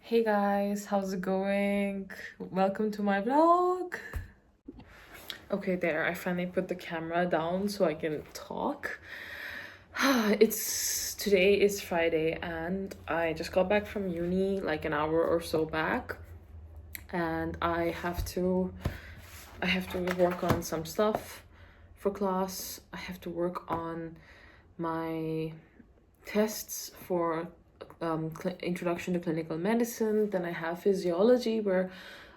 Hey guys, how's it going? Welcome to my vlog. Okay, there, I finally put the camera down so I can talk. Today is Friday and I just got back from uni like an hour or so back, and I have to work on some stuff for class. I have to work on my tests for introduction to clinical medicine. Then I have physiology, where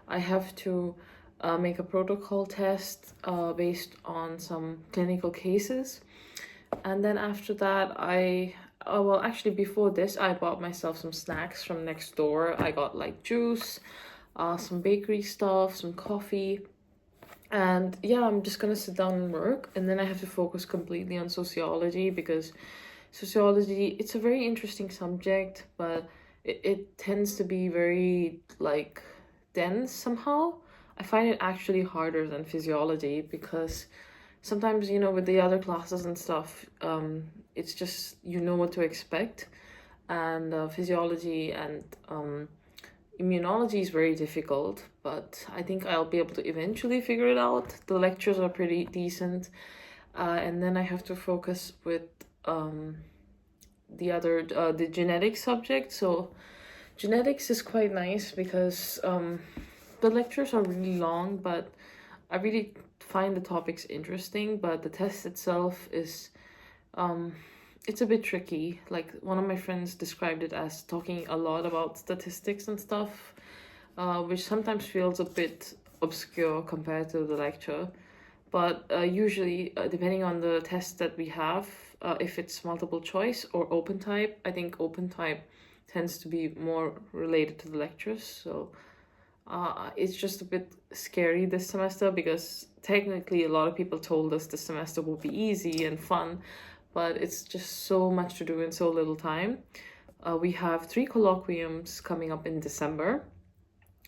I have to make a protocol test based on some clinical cases. And then after that well, actually before this I bought myself some snacks from next door. I got like juice, some bakery stuff, some coffee. And yeah, I'm just gonna sit down and work, and then I have to focus completely on sociology, because sociology, it's a very interesting subject, but it tends to be very like dense somehow. I find it actually harder than physiology, because sometimes, you know, with the other classes and stuff, it's just, you know what to expect. And physiology and Immunology is very difficult, but I think I'll be able to eventually figure it out. The lectures are pretty decent. And then I have to focus with the genetics subject. So genetics is quite nice because the lectures are really long, but I really find the topics interesting. But the test itself is it's a bit tricky. Like one of my friends described it as talking a lot about statistics and stuff, which sometimes feels a bit obscure compared to the lecture. But usually, depending on the test that we have, if it's multiple choice or open type, I think open type tends to be more related to the lectures. So it's just a bit scary this semester because technically a lot of people told us this semester will be easy and fun, but it's just so much to do in so little time. We have 3 colloquiums coming up in December,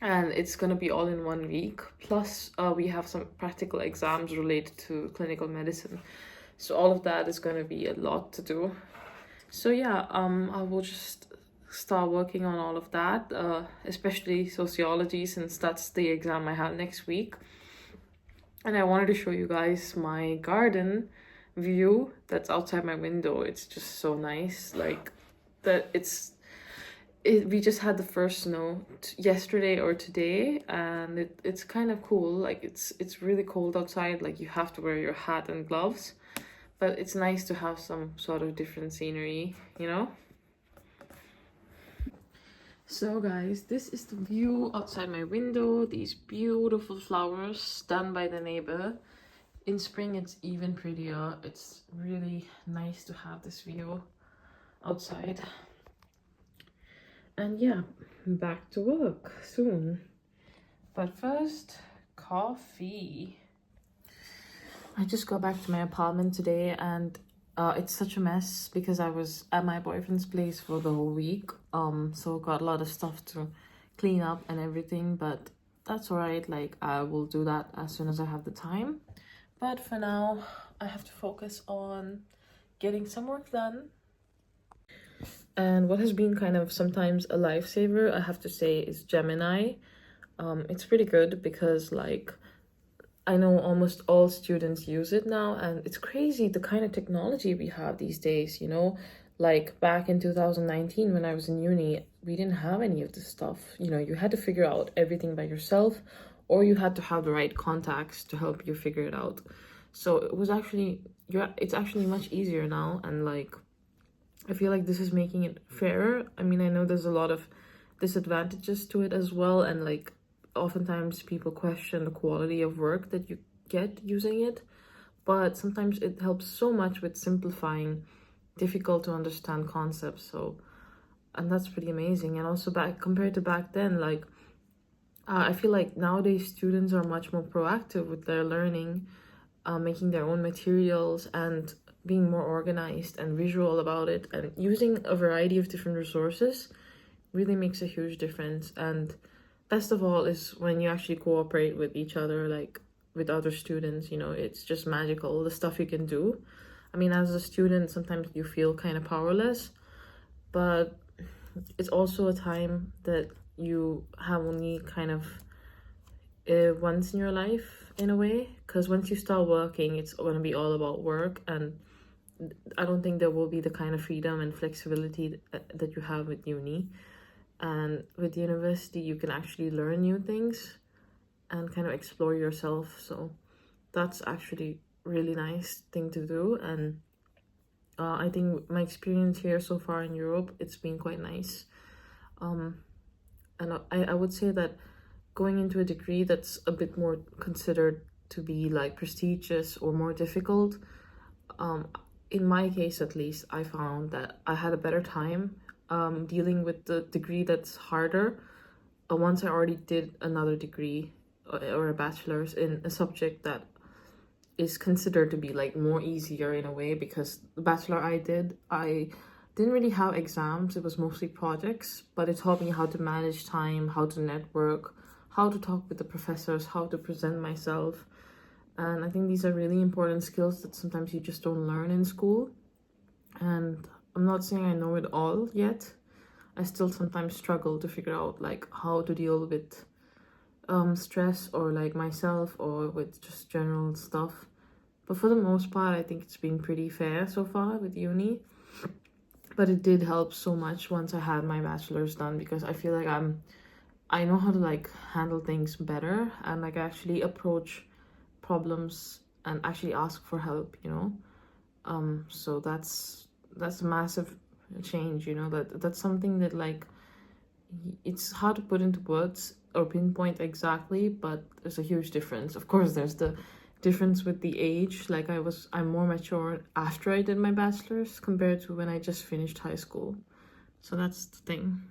and it's going to be all in 1 week. Plus, we have some practical exams related to clinical medicine. So all of that is going to be a lot to do. So yeah, I will just start working on all of that, especially sociology, since that's the exam I have next week. And I wanted to show you guys my garden view that's outside my window. It's just so nice. Like that we just had the first snow yesterday or today, and it's kind of cool. Like it's really cold outside, like you have to wear your hat and gloves, but it's nice to have some sort of different scenery, you know. So guys, this is the view outside my window. These beautiful flowers done by the neighbor. In spring it's even prettier. It's really nice to have this view outside. And yeah, back to work soon. But first, coffee. I just got back to my apartment today, and it's such a mess because I was at my boyfriend's place for the whole week. So got a lot of stuff to clean up and everything, but that's alright. Like I will do that as soon as I have the time. But for now, I have to focus on getting some work done. And what has been kind of sometimes a lifesaver, I have to say, is Gemini. It's pretty good because like I know almost all students use it now, and it's crazy the kind of technology we have these days, you know? Like back in 2019 when I was in uni, we didn't have any of this stuff. You know, you had to figure out everything by yourself, or you had to have the right contacts to help you figure it out. So it was actually it's actually much easier now, and like I feel like this is making it fairer. I mean, I know there's a lot of disadvantages to it as well, and like oftentimes people question the quality of work that you get using it, but sometimes it helps so much with simplifying difficult to understand concepts. So, and that's pretty amazing. And also compared to back then, like I feel like nowadays students are much more proactive with their learning, making their own materials and being more organized and visual about it, and using a variety of different resources really makes a huge difference. And best of all is when you actually cooperate with each other, like with other students, you know, it's just magical, the stuff you can do. I mean, as a student, sometimes you feel kind of powerless, but it's also a time that you have only kind of once in your life in a way, because once you start working, it's going to be all about work, and I don't think there will be the kind of freedom and flexibility that you have with uni. And with university, you can actually learn new things and kind of explore yourself. So that's actually really nice thing to do. And I think my experience here so far in Europe, it's been quite nice. And I would say that going into a degree that's a bit more considered to be like prestigious or more difficult, in my case at least, I found that I had a better time dealing with the degree that's harder once I already did another degree or a bachelor's in a subject that is considered to be like more easier in a way, because the bachelor I didn't really have exams, it was mostly projects, but it taught me how to manage time, how to network, how to talk with the professors, how to present myself. And I think these are really important skills that sometimes you just don't learn in school. And I'm not saying I know it all yet. I still sometimes struggle to figure out like how to deal with stress or like myself or with just general stuff. But for the most part, I think it's been pretty fair so far with uni. But it did help so much once I had my bachelor's done, because I feel like I know how to like handle things better and like actually approach problems and actually ask for help, you know. So that's a massive change, you know. That's something that like it's hard to put into words or pinpoint exactly, but there's a huge difference. Of course, there's the difference with the age. Like I'm more mature after I did my bachelor's compared to when I just finished high school. So that's the thing.